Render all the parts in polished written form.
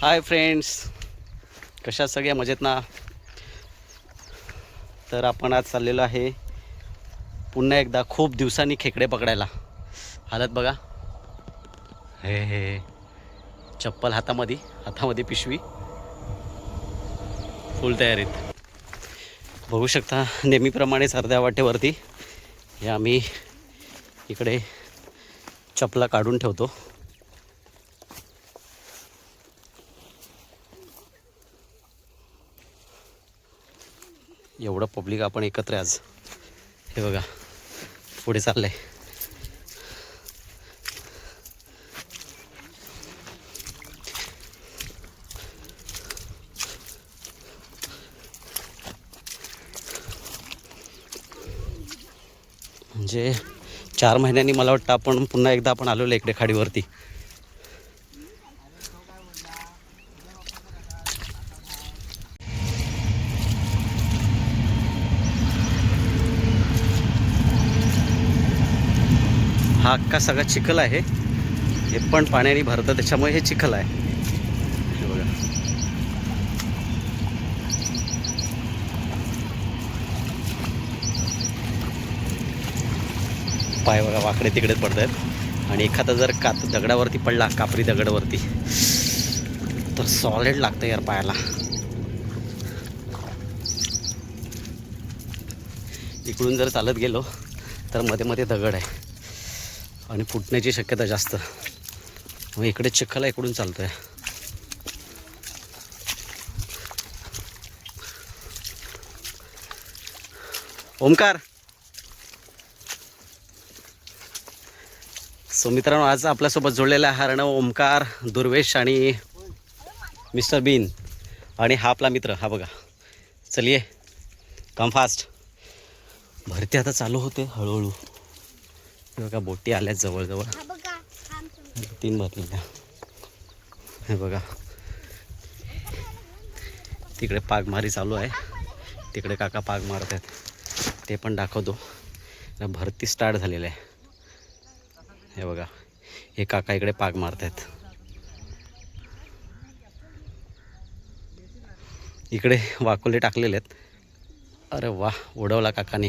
Hi friends, कशा सगळ्या मजेत ना. तर आपण आज चाललेलो आहे पुन्हा एकदा खूप दिवसांनी खेकडे पकडायला. हालत बघा, हे हे चप्पल हातामध्ये पिशवी, फुल तयारीत. बघू शकता नेहमीप्रमाणेच अर्ध्या वाटेवरती हे आम्ही इकडे चपला काढून ठेवतो. एवढं पब्लिक आपण एकत्र आज. हे बघा पुढे चाललंय. म्हणजे 4 महिन्यांनी मला वाटतं आपण पुन्हा एकदा आपण आलेलो इकडे खाडीवरती. हा अख्खा सगळा चिखल आहे. हे पण पाण्याने भरतं, त्याच्यामुळे हे चिखल आहे. हे बघा, पाय बघा वाकडे तिकडे पडत आहेत. आणि एखादा जर दगडावरती पडला, कापरी दगडावरती, तर सॉलिड लागतं यार पायाला. इकडून जर चालत गेलो तर मध्ये मध्ये दगड आहे आणि फुटण्याची शक्यता जास्त. मग इकडे चिखल इकडून चालतोय. ओमकार. सो मित्रांनो, आज आपल्यासोबत जोडलेला आहे हरण ओमकार, दुर्वेश आणि मिस्टर बीन. आणि हा आपला मित्र, हा बघा. चलिए कम फास्ट. भरती आता चालू होते हळूहळू. हे बघा बोटी आल्यात जवळजवळ, 3 भरलेल्या. हे बघा तिकडे पागमारी चालू आहे, तिकडे काका पाग मारत आहेत, ते पण दाखवतो. भरती स्टार्ट झालेलं आहे. हे बघा हे काका इकडे पाग मारत आहेत. इकडे वाकोले टाकलेले आहेत. अरे वा, उडवला काकाने.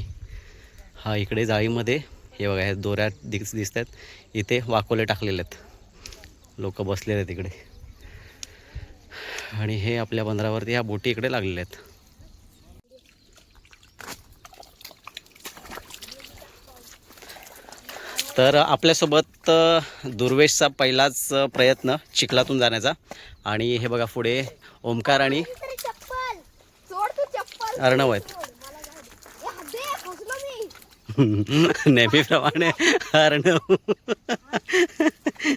हा इकडे जाळीमध्ये हे बघा, हे दोऱ्यात दिसत आहेत. इथे वाकोले टाकलेले आहेत, लोक बसलेले आहेत इकडे. आणि हे आपल्या बंदरावरती ह्या बोटी इकडे लागलेल्या आहेत. तर आपल्यासोबत दुर्वेशचा पहिलाच प्रयत्न चिखलातून जाण्याचा. आणि हे बघा पुढे ओमकार आणि अर्णव आहेत. नेहमीप्रमाणे अर्णव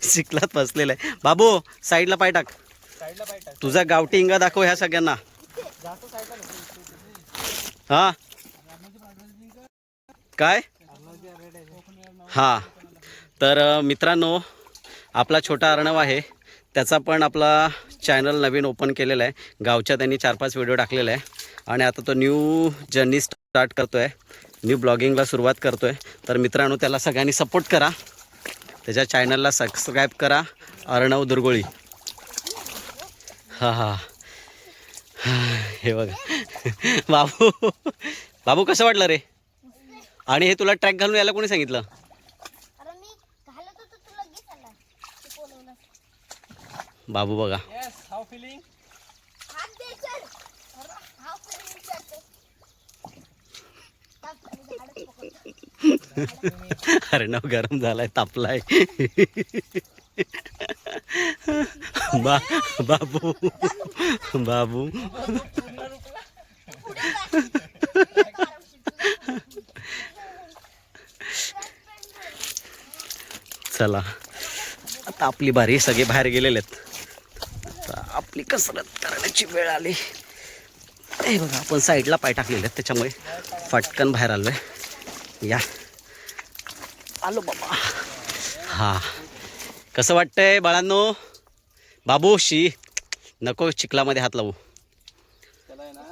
चिखलात बसलेला आहे. बाबू साईडला पाय टाक. तुझा गावठी इंगा दाखव ह्या सगळ्यांना. हा काय? हा तर मित्रांनो, आपला छोटा अर्णव आहे, त्याचा पण आपला चॅनल नवीन ओपन केलेला आहे. गावच्या त्यांनी 4-5 व्हिडिओ टाकलेला आहे. आणि आता तो न्यू जर्नी स्टार्ट करतो आहे, न्यू ब्लॉगिंगला सुरुवात करतो आहे. तर मित्रांनो, त्याला सगळ्यांनी सपोर्ट करा, त्याच्या चॅनलला सबस्क्राईब करा. अर्णव दुर्गोळी. हा हा हे बघा बाबू. बाबू कसं वाटलं रे? आणि हे तुला ट्रॅक घालून यायला कोणी सांगितलं? बाबू बघा. अर्णव गरम झालाय, तापलाय. बाबू बाबू चला आता आपली बारी. सगळे बाहेर गेलेले आहेत, आता आपली कसरत करण्याची वेळ आली. हे बघा आपण साईडला पाय टाकलेले आहेत, त्याच्यामुळे फटकन बाहेर आलोय. या आलो बाबा. हा कसं वाटतंय बाळांनो? बाबू शी नको चिखलामध्ये हात लावू.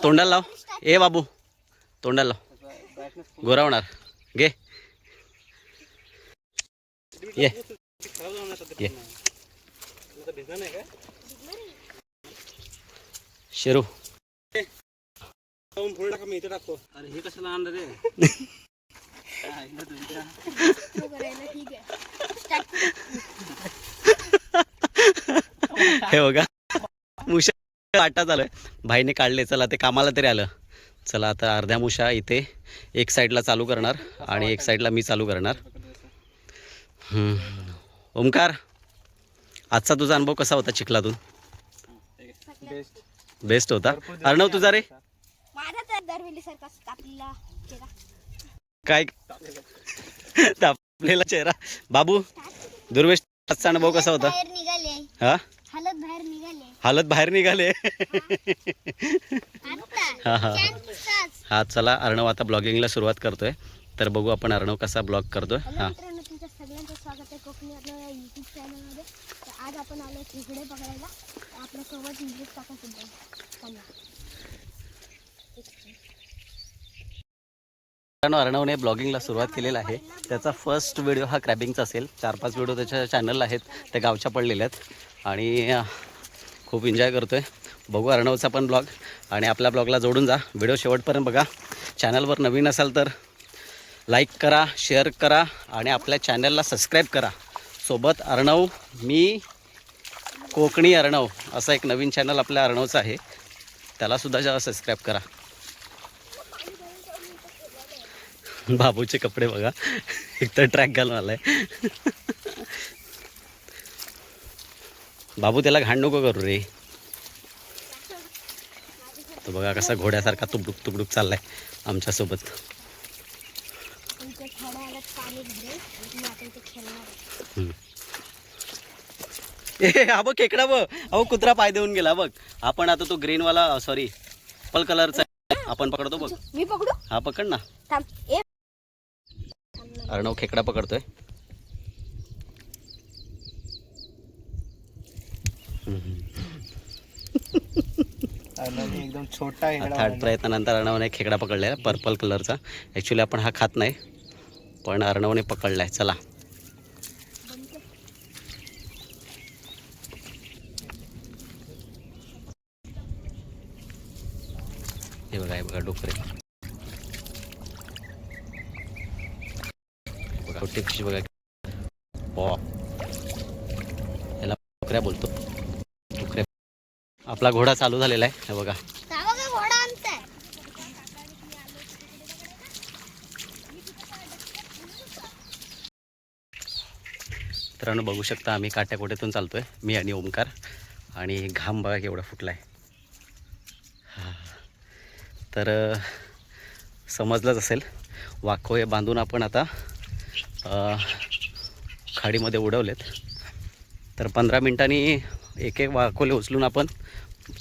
तोंडाला लाव. ए बाबू तोंडाला लाव, गोरावणार. घे ये ये. शेरू मी इथे टाकतो. अरे हे कशाला आणलं रे? हे बघा मुशा आटा झालोय भाईने काढले. चला ते कामाला तरी आलं. चला आता अर्ध्या मुशा इथे एक साईडला चालू करणार आणि एक साईडला मी चालू करणार. ओमकार, आजचा तुझा अनुभव कसा होता चिखलातून? बेस्ट होता. अर्णव तुझा रे? काय तापलेला चेहरा. बाबू दुर्वेश, आजचा अनुभव कसा होता? हा, हालत बाहेर निघाले. हा हा हा. चला अर्णव आता ब्लॉगिंगला सुरुवात करतोय. तर बघू आपण अर्णव कसा ब्लॉग करतोय. हा, तुमच्या सगळ्यांचं स्वागत आहे कोकणी अर्णव या यूट्यूब चॅनलमध्ये. तर आज आपण आलो खेकडे पकडायला. आपल्यासोबत इंग्लिश काका सुद्धा. अर्णवने ब्लॉगिंगला सुरुवात केलेला आहे. त्याचा फर्स्ट व्हिडिओ हा क्रॅबिंगचा असेल. 4-5 व्हिडिओ त्याच्या चॅनलला आहेत, त्या गावच्या पडलेल्या आहेत आणि खूप एन्जॉय करतोय. बघू अर्णवचा पण ब्लॉग आणि आपल्या ब्लॉगला जोडून जा. व्हिडिओ शेवटपर्यंत बघा. चॅनलवर नवीन असाल तर लाईक करा, शेअर करा आणि आपल्या चॅनलला सबस्क्राईब करा. सोबत अर्णव मी कोकणी अर्णव असा एक नवीन चॅनल आपल्या अर्णवचा आहे, त्यालासुद्धा सबस्क्राईब करा. बाबूचे कपडे बघा, एक तर ट्रॅक घालून आलाय. बाबू त्याला घाण नको करू रे. तो बघा कसा घोड्यासारखा तुकडुक तुकडुक चाललाय आमच्यासोबत. हा बघ खेकडा बघ. अहो कुत्रा पाय देऊन गेला बघ. आपण आता तो ग्रीनवाला सॉरी पर्पल कलरचा आपण पकडतो बघ. मी पकडू? हा पकड ना. अर्णव खेकडा पकडतोय. एकदम छोटा आहे. थर्ड प्रयत्नानंतर अर्णवने खेकडा पकडलाय पर्पल कलरचा. ॲक्च्युली आपण हा खात नाही, पण अर्णवने पकडलाय. चला हे बघा, हे बघा डोकरे बघा, छोटे फिश बघा. याला डोकऱ्या बोलतो. डोकऱ्या. आपला घोडा चालू झालेला आहे. हे बघा मित्रांनो, बघू शकता आम्ही काट्याकोट्यातून चालतोय, मी आणि ओमकार. आणि घाम बघा केवढा फुटलाय. तर समजलंच असेल, वाखोळे बांधून आपण आता खाडीमध्ये उडवलेत. तर 15 मिनिटांनी एक एक वाखोले उचलून आपण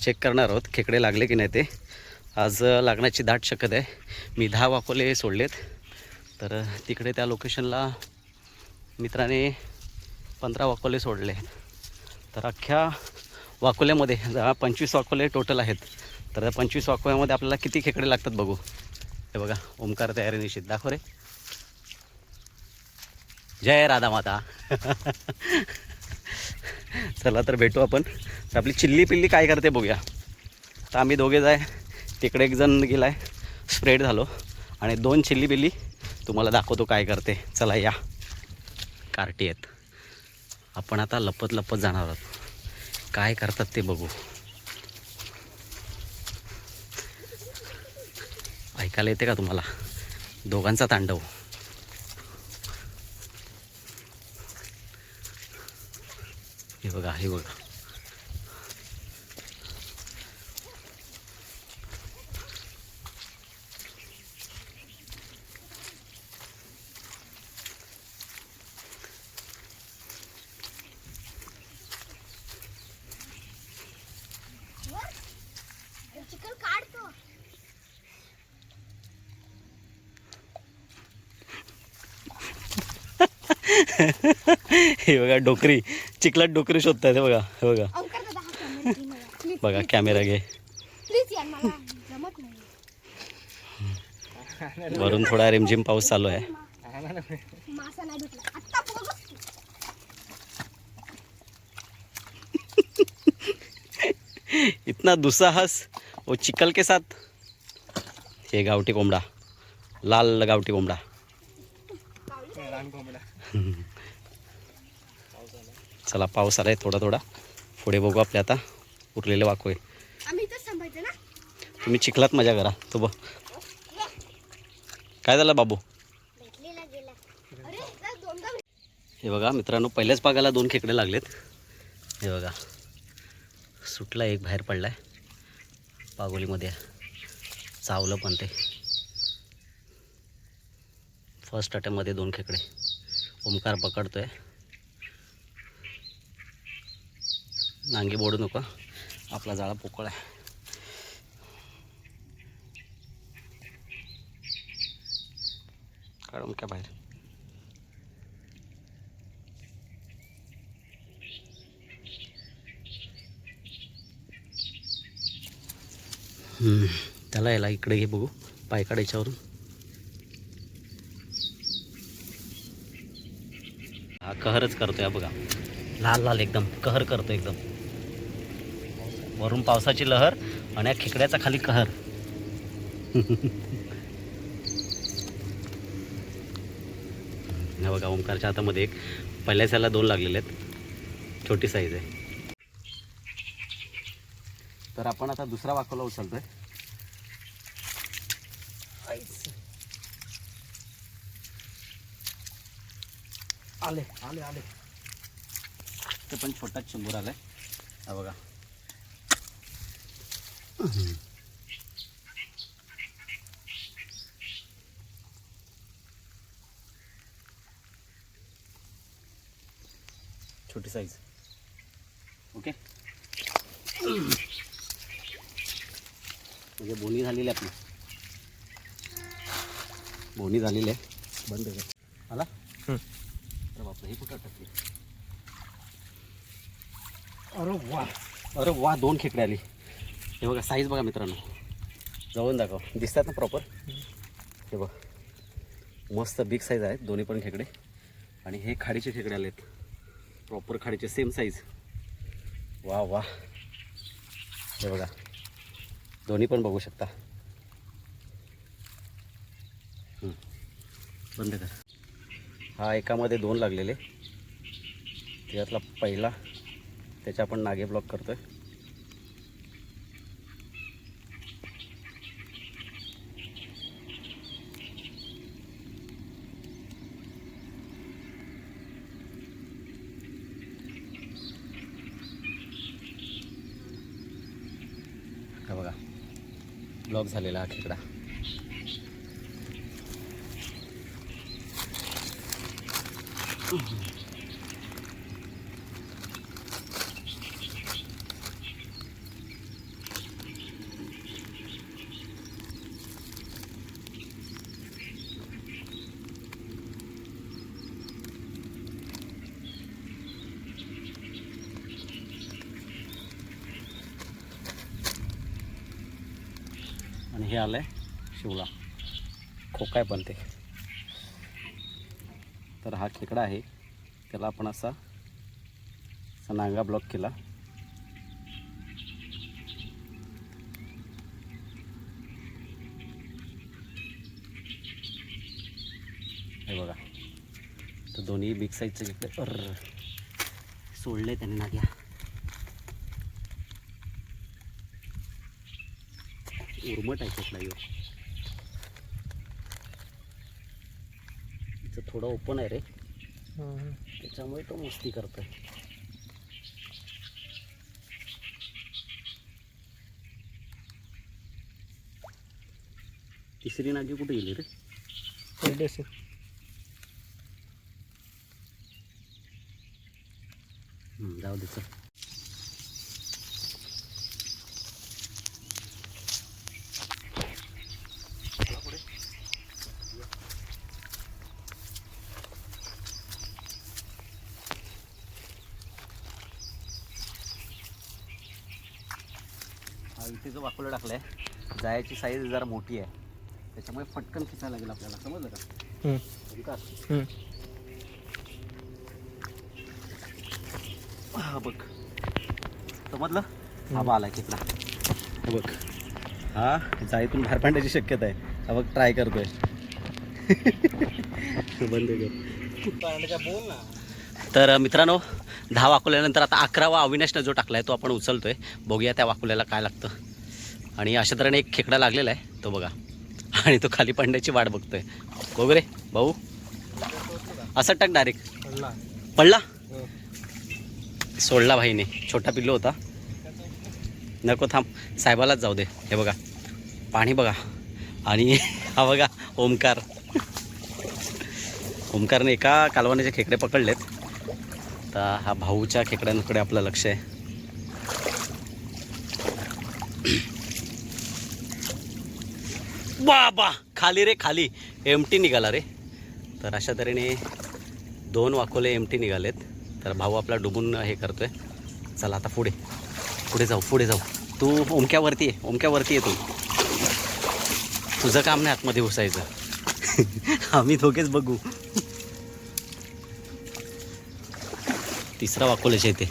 चेक करणार आहोत खेकडे लागले की नाही ते. आज लागण्याची दाट शक्यता आहे. मी 10 वाखोले सोडलेत. तर तिकडे त्या लोकेशनला मित्राने 15 वाखोले सोडले. तर अख्ख्या वाखोल्यामध्ये 25 वाखोले टोटल आहेत. तर 25 वाखोल्यामध्ये आपल्याला किती खेकडे लागतात बघू. हे बघा ओमकार तयारी निश्चित. दाखव रे. जय राधा माता. चला तर भेटू आपण. तर आपली चिल्ली पिल्ली काय करते बघूया. तर आम्ही दोघे जाय, तिकडे एक जण गेलाय, स्प्रेड झालो. आणि 2 चिल्ली पिल्ली तुम्हाला दाखवतो काय करते. चला या. कार्टी आहेत. आपण आता लपत लपत जाणार आहोत. काय करतात ते बघू. ऐकायला येते का तुम्हाला दोघांचा तांडव. हे बघा, हे बघा. चिकन काढतो. हे बघा डोकरी, चिखलात डोकरी शोधतात. हे बघा, हे बघा. बघा कॅमेरा घे. वरून थोडा रिमझिम पाऊस चालू आहे. इतना दुस्साहस वो चिकल के साथ. हे गावठी कोंबडा, लाल गावठी कोंबडा. रान कोंबडा. चला पाऊस आलाय थोडा थोडा. पुढे बघू आपले आता उरलेले वाकोय. आम्ही इथंच थांबायचं ना. तुम्ही चिखलात मजा करा. तो बघ काय झालं बाबू. भेटलेला गेला. अरे इथला दोनदा हे बघा मित्रांनो, पहिल्याच पागाला 2 खेकडे लागलेत. हे बघा सुटला एक, बाहेर पडलाय पागोलीमध्ये. चावलं पण ते. फर्स्ट अटेम्पमध्ये 2 खेकडे. ओमकार पकडतोय. नांगी बोडू नको, आपला जाळा पोकळ आहे. काढून काय बाहेर. त्याला याला इकडे घे बघू, पाय काढ याच्यावरून. हा कहरच करतोय बघा, लाल लाल एकदम कहर करतो एकदम. वरून पावसाची लहर आणि या खेकड्याचा खाली कहर. हे बघा ओमकारच्या हातामध्ये एक, पहिल्याच याला 2 लागलेले आहेत. छोटी साईज आहे. तर आपण आता दुसरा वाकोला उचलतोय. आले आले आले. ते पण छोटाच चिंबूर आलाय. हा बघा. छोटी साईज. ओके. म्हणजे बोनी झालेली आहे आपली. बोनी झालेली आहे. बंद कर. आला. अरे बापरे, हे कुठं टाकली. अरे वा, अरे वा, 2 खेकडे आली. हे बघा साईज बघा मित्रांनो, जवळून दाखव. दिसतात ना प्रॉपर. हे बघ मस्त बिग साईज आहेत दोन्ही पण खेकडे. आणि हे खाडीचे खेकडे आलेत, प्रॉपर खाडीचे, सेम साईज. वा वा. हे बघा दोन्ही पण बघू शकता. बंद कर. हा एकामध्ये 2 लागलेले. त्याच्यातला पहिला, त्याच्या आपण नागे ब्लॉक करतोय. हा बघा ब्लॉक झालेला हा खेकडा. आणि हे आलंय शिवला, खोकाय पण ते. तर हा खेकडा आहे, त्याला आपण असा नांगा ब्लॉक केला. हे बघा. तर दोन्ही बिग साईजचे खेकडे सोडले त्याने नाग्या. उर्मट आहे खेकडा यो. इथं थोडं ओपन आहे रे, त्याच्यामुळे तो मस्ती करतोय. तिसरी नागी कुठे गेली रे. जाऊ दे चल. इथे जो वाकोला टाकलाय, जायची साईज जरा मोठी आहे, त्याच्यामुळे पटकन खिचायला लागेल आपल्याला. समजलं का. हा बघ, समजलं. हा बा आला खेकडा. हे बघ, हा जाळीतून बाहेर पडण्याची शक्यता आहे. हा बघ ट्राय करतोय. बंद कर. बोल ना. तर मित्रांनो, 10 वाकुल्यानंतर आता 11वा अविनाशनं जो टाकला आहे तो आपण उचलतोय. बघूया त्या वाकुल्याला काय लागतं. आणि अशा तऱ्हेने एक खेकडा लागलेला आहे तो बघा, आणि तो खाली पडण्याची वाट बघतोय. बघू रे भाऊ, असं टाक डायरेक्ट. पडला, सोडला भाईने. छोटा पिल्लू होता. नको थांब, साहेबालाच जाऊ दे. हे बघा पाणी बघा, आणि हा बघा ओमकार. ओमकारने एका कालवानाचे खेकडे पकडलेत. तर हा भाऊच्या खेकड्यांकडे आपलं लक्ष आहे. बाबा खाली रे, खाली एमटी निघाला रे. तर अशा तऱ्हेने 2 वाकोले एमटी निघालेत. तर भाऊ आपला डुबून हे करतोय. चला आता पुढे पुढे जाऊ, पुढे जाऊ. तू ओमक्यावरती आहे, ओमक्यावरती आहे तू. तुझं काम नाही आतमध्ये घुसायचं. आम्ही दोघेच बघू. तिसरा वाकोल्याच्या इथे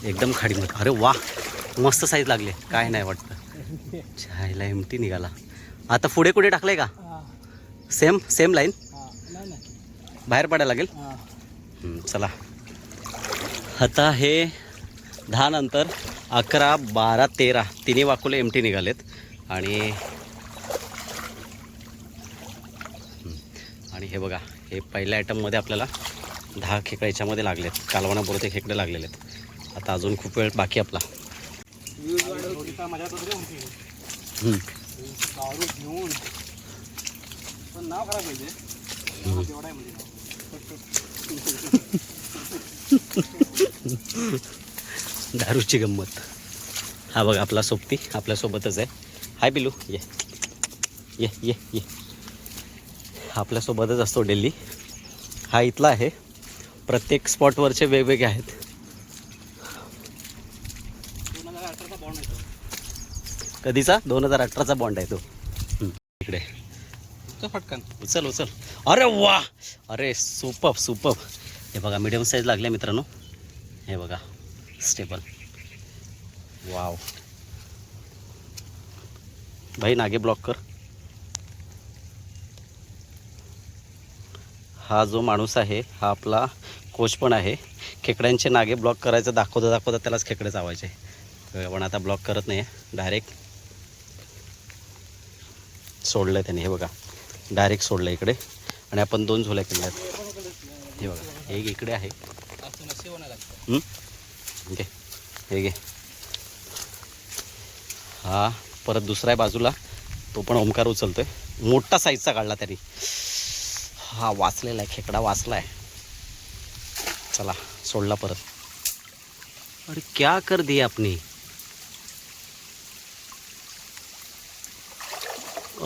एकदम खाडीमध्ये. अरे वा, मस्त साईज लागले. काय नाही वाटतं. छायला एमटी निघाला. आता पुढे कुठे टाकलंय का? सेम लाईन बाहेर पडायला लागेल. चला आता हे 10 नंतर 11, 12, 13 तिन्ही वाकुले एमटी निघालेत. आणि हे बघा, हे पहिल्या आयटममध्ये आपल्याला 10 खेकडे याच्यामध्ये लागलेत. कालवणापुरते खेकडे लागलेले आहेत. आता अजून खूप वेळ बाकी आपला. दारू घेऊन पण नाव खराब पाहिजे. दारूची गंमत. हा बघा आपला सोबती आपल्यासोबतच आहे. हाय पिलू, ये ये ये ये. आपल्यासोबतच असतो डेली. हा इथला आहे. प्रत्येक स्पॉटवरचे वेगवेगळे आहेत. 2018चा बॉन्ड आहे तो. कधीचा? 2018चा बॉन्ड आहे तो. इकडे फटकन उचल उचल. अरे वा, अरे सुपर सुपर. हे बघा मीडियम साईज लागले मित्रांनो. हे बघा स्टेबल. वाव भाई, नागे ब्लॉक कर. हा जो माणूस आहे हा आपला कोच पण आहे. खेकड्यांचे नागे ब्लॉक करायचं दाखवता त्यालाच खेकडे चावायचे. पण आता ब्लॉक करत नाही आहे, डायरेक्ट सोडलं आहे त्याने. हे बघा डायरेक्ट सोडलं इकडे. आणि आपण 2 झोल्या केल्या आहेत. हे बघा एक इकडे आहे. घे हे घे. हा परत दुसरा आहे बाजूला, तो पण ओमकार उचलतोय. मोठा साईजचा काढला त्यांनी. हा वाचलेला आहे, खेकडा वाचला आहे. चला सोडला परत. अरे क्या कर दिया आपने.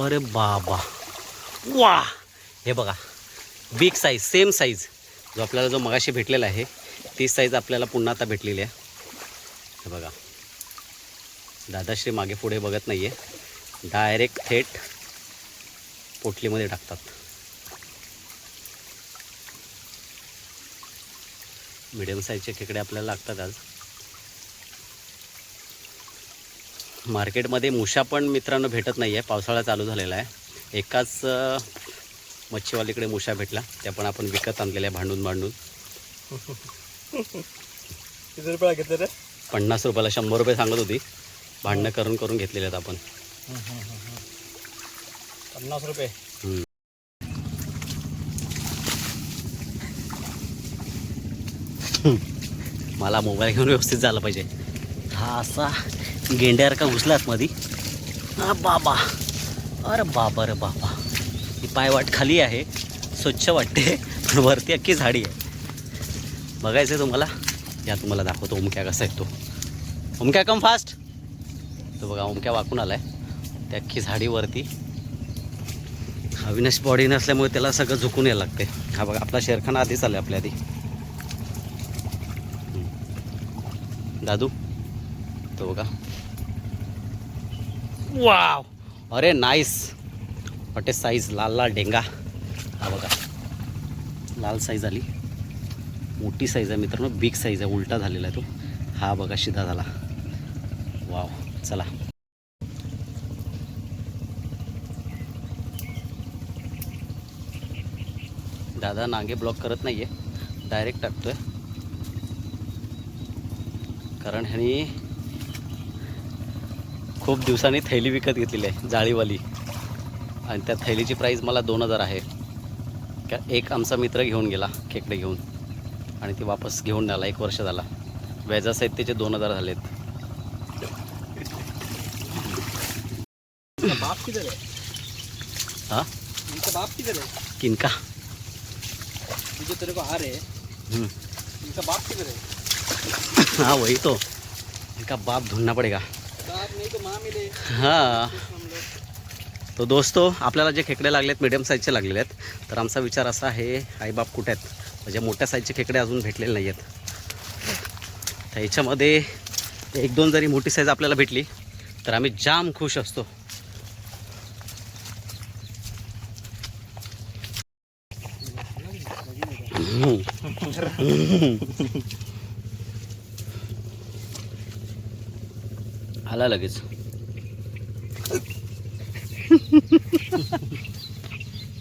अरे बाबा वा. हे बघा बिग साईज, सेम साईज जो आपल्याला जो मगाशी भेटलेला आहे ती साईज आपल्याला पुन्हा आता भेटलेली आहे. हे बघा दादाश्री मागे पुढे बघत नाही आहे, डायरेक्ट थेट पोटलीमध्ये टाकतात. मीडियम साईजचे खेकडे आपल्याला लागतात आज. मार्केटमध्ये मुशा पण मित्रांनो भेटत नाही आहे. पावसाळा चालू झालेला आहे. एकाच मच्छीवालीकडे मुशा भेटला, त्या पण आपण विकत आणलेल्या भांडून भांडून. किती रुपये घेतले रे? 50 रुपयाला 100 रुपये सांगत होती. भांडणं करून करून घेतलेले आहेत आपण. 50 रुपये. मला मोबाईल घेऊन व्यवस्थित झाला पाहिजे. हा असा गेंड्यासारखा घुसलात मध्ये. हा बाबा, अरे बाबा रे बाबा. ही पायवाट खाली आहे, स्वच्छ वाटते, पण वरती अख्खी झाडी आहे. बघायचं आहे तुम्हाला? या तुम्हाला दाखवतो ओमक्या कसा आहे तो. ओमक्या कम फास्ट. तो बघा ओमक्या वाकून आलाय त्या अख्खी झाडीवरती. अविनाश बॉडी नसल्यामुळे त्याला सगळं झुकून यायला लागते. हा बघा आपला शेरखाना आधीच आला आपल्या आधी. दादू तो बघा. वाव, अरे नाईस. वाटे साईज लाल लाल डेंगा. हा बघा लाल साईज आली, मोठी साईज आहे मित्रांनो, बिग साईज आहे. उलटा झालेला आहे तो. हा बघा शिधा झाला. वाव, चला. दादा नांगे ब्लॉक करत नाहीये, डायरेक्ट टाकतोय, कारण ह्यानी खूप दिवसांनी थैली विकत घेतलेली आहे जाळीवाली, आणि त्या थैलीची प्राईस मला 2000 आहे. एक आमचा मित्र घेऊन गेला खेकडे घेऊन, आणि ती वापस घेऊन आला. 1 वर्ष झाला. व्याजासहित त्याचे 2000 झालेत. बाप किधर है? हाँ, इनका बाप किधर है? किनका? जो तेरे को आ रहे हैं, इनका बाप किधर है? हाँ वही तो, इनका बाप ढूंढना पडेगा. बाप नहीं तो माँ मिले हां. हम लोग. तो दोस्तो, आपल्याला जे खेकडे लागलेत मीडियम साईजचे लागलेले आहेत. तर आमचा विचार असा आहे, आईबाप कुठे आहेत, म्हणजे मोठ्या साईजचे खेकडे अजून भेटलेले नाही आहेत. तर याच्यामध्ये 1-2 जरी मोठी साईज आपल्याला भेटली तर आम्ही जाम खुश असतो. आला लगेच.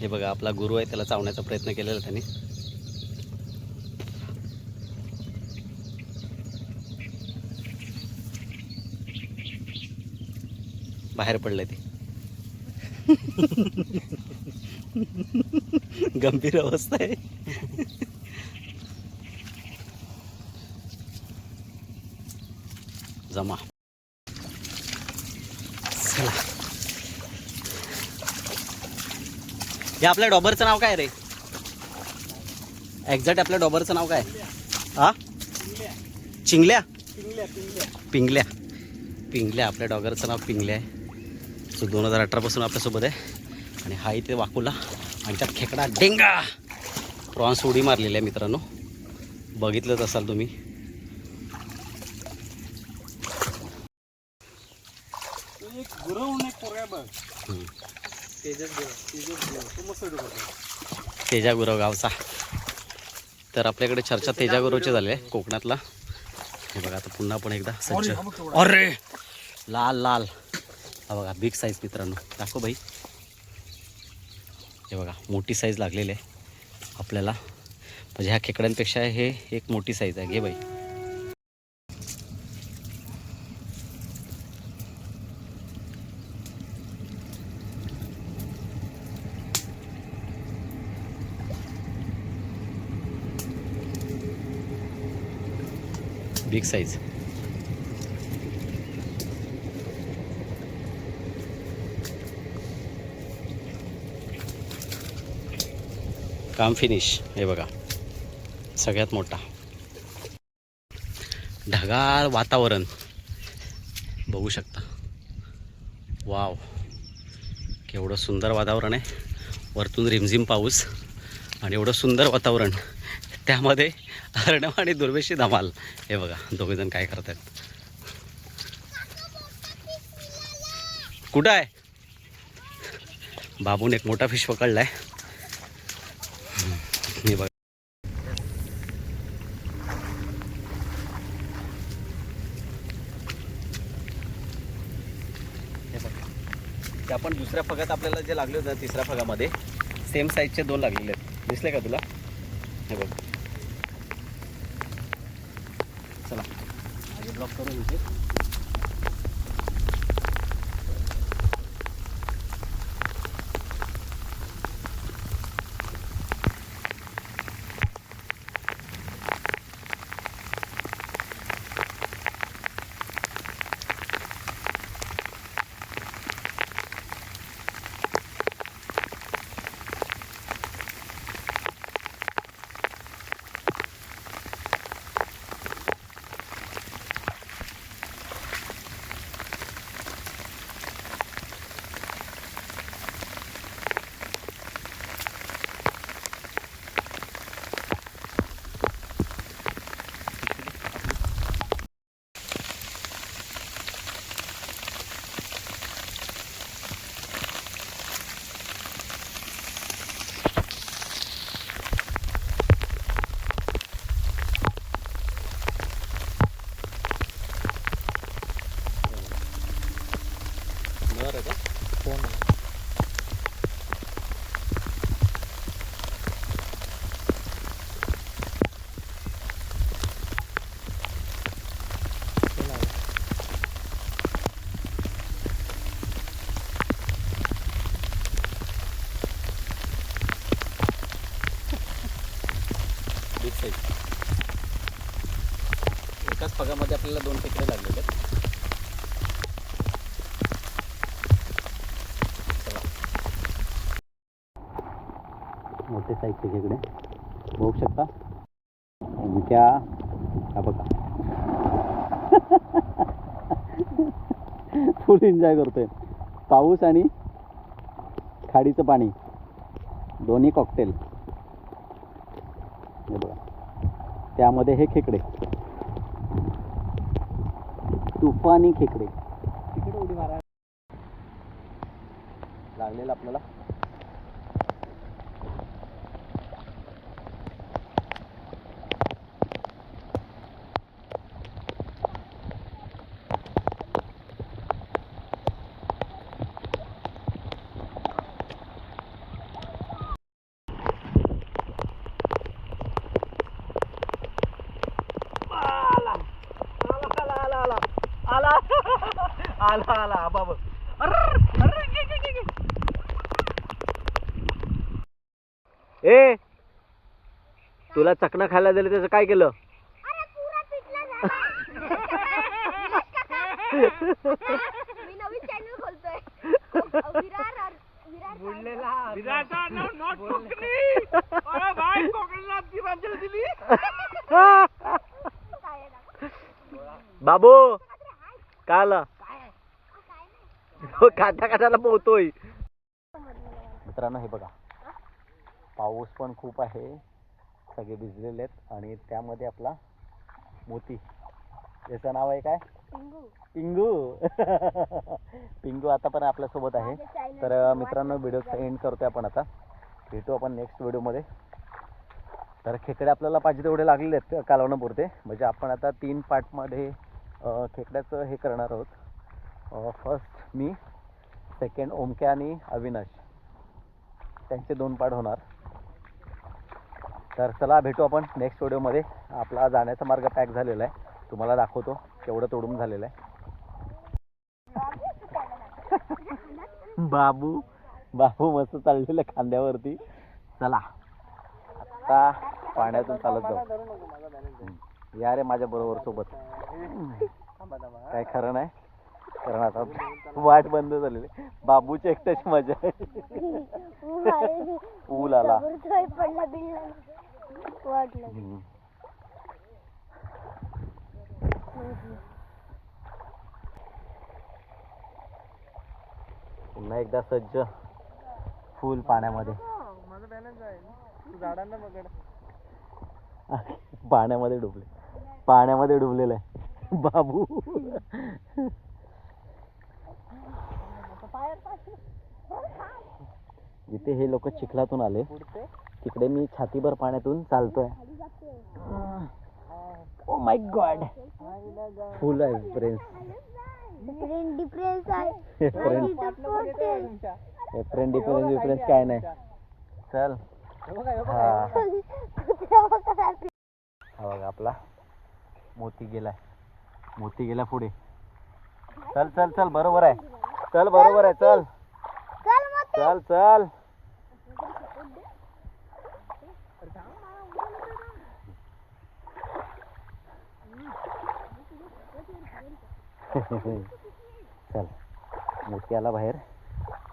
हे बघा, आपला गुरु आहे, त्याला चावण्याचा प्रयत्न केलेला त्यांनी. बाहेर पडलंय ते. गंभीर अवस्था आहे. जमा. चला, या आपल्या डॉबरचं नाव काय रे? एक्झॅक्ट आपल्या डॉबरचं नाव काय? हा, चिंगल्या. पिंगल्या. पिंगल्या, आपल्या डॉगरचं नाव पिंगल्या आहे. जो 2018 पासून आपल्यासोबत आहे. आणि हा इथे वाकुला, आणि त्यात खेकडा डेंगा प्रॉन्स उडी मारलेली आहे मित्रांनो, बघितलंच असाल तुम्ही. एक गुरव एक पोरगा बघ. तेजस गुरव तो मस्त व्हिडिओ करतो. तेजा गुरव गावचा. तर आपल्याकडे चर्चा तेजा गुरवची झाली आहे कोकणातला. हे बघा, आता पुन्हा पण एकदा सज्ज. अरे लाल लाल, हा बघा बिग साईज मित्रांनो. दाखव बाई. हे बघा, मोठी साईज लागलेली आहे आपल्याला, म्हणजे ह्या खेकड्यांपेक्षा हे एक मोठी साईज आहे. घे बाई. Big size. काम फिनिश. हे बघा, सगळ्यात मोठा. ढगाळ वातावरण बघू शकता. वाव, केवढं सुंदर वातावरण आहे. वरतून रिमझिम पाऊस आणि एवढं सुंदर वातावरण, त्यामध्ये अर्णव आणि दुर्वेशी धमाल. हे बघा, दोघेजण काय करत आहेत. कुठं आहे? बाबून एक मोठा फिश पकडलाय. हे बघा, हे बघा, ते आपण दुसऱ्या फगात आपल्याला जे लागले होते, तिसऱ्या फगामध्ये सेम साईजचे 2 लागलेले आहेत. दिसले का तुला? हे बघ. चला, आधी ब्लॉक करून इथे. होणार आहे का? Big size. एकाच पगामध्ये आपल्याला 2 खेकडे लागलेले आहेत. चला. मोठे साईजचे खेकडे बघू शकता. त्या हा बघा फुल एन्जॉय करतोय. पाऊस आणि खाडीचं पाणी दोन्ही कॉकटेल. हे बघा त्यामध्ये हे खेकडे, तुफानी खेकडे. तिकडे उडी मारा. लागलेलं आपल्याला. आला बाबा. ए तुला चकना खायला दिलं त्याचं काय केलं? मी नवीन चॅनल खोलतोय. बाबू काय आला? काठाला पोहतोय. मित्रांनो हे बघा पाऊस पण खूप आहे, सगळे भिजलेले आहेत आणि त्यामध्ये आपला मोती, याचं नाव आहे काय? पिंगू. पिंगू आता पण आपल्यासोबत आहे. तर मित्रांनो व्हिडिओचा एंड करतोय आपण आता. भेटू आपण नेक्स्ट व्हिडिओमध्ये. तर खेकडे आपल्याला पाहिजे तेवढे लागलेले आहेत कालवणापुरते. म्हणजे आपण आता 3 पार्टमध्ये खेकड्याचं हे करणार आहोत. फर्स्ट मी, सेकंड ओमक्या आणि अविनाश, त्यांचे 2 पार्ट होणार. तर चला भेटू आपण नेक्स्ट व्हिडिओमध्ये. आपला जाण्याचा मार्ग पॅक झालेला आहे, तुम्हाला दाखवतो केवढं तोडून झालेलं आहे. बाबू मस्त चाललेलं खांद्यावरती. चला आता पाण्यातून चालत जाऊ. या रे माझ्या बरोबर सोबत. काय खरं नाही, कारण आता वाट बंद झालेली. बाबूच्या एकट्याची मजा आहे. ऊल आला. पुन्हा एकदा सज्ज फुल पाण्यामध्ये. माझं बॅलन्स आहे. झाडांना पकड. पाण्यामध्ये डुबलेला आहे बाबू. जिथे हे लोक चिखलातून आले तिकडे मी छातीभर पाण्यातून चालतोय. ओ माय गॉड, फुल आहे फ्रेंड्स. फ्रेंड डिफरन्स काय नाही. चल हा बघा आपला मोती गेला पुढे. चल चल चल बरोबर आहे. चल बरोबर आहे. चल चल चल. चल मोती आला बाहेर,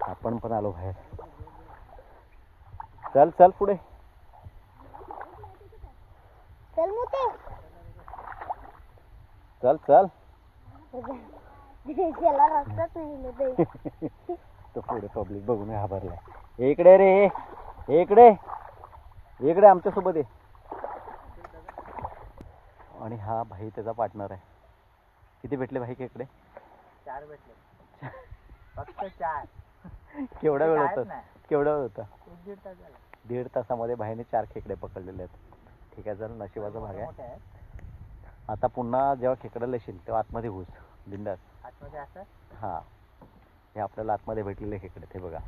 आपण पण आलो बाहेर. चल चल पुढे. चल चल. तो पुढे पब्लिक बघून घाबरलाय. इकडे रे, इकडे इकडे आमच्या सोबत आहे. आणि हा भाई त्याचा पार्टनर आहे. किती भेटले भाई खेकडे? 4 भेटले. फक्त 4. केवढा वेळ होता? 1.5 तास झाला. 1.5 तासामध्ये भाईने 4 खेकडे पकडलेले आहेत. ठीक आहे, जर नशिबाचा भाग आहे. आता पुन्हा जेव्हा खेकड्याला येशील तेव्हा आतमध्ये घुस बिंदास. आतमध्ये असं? हां हे आपल्याला आतमध्ये भेटलेले खेकडे ते बघा.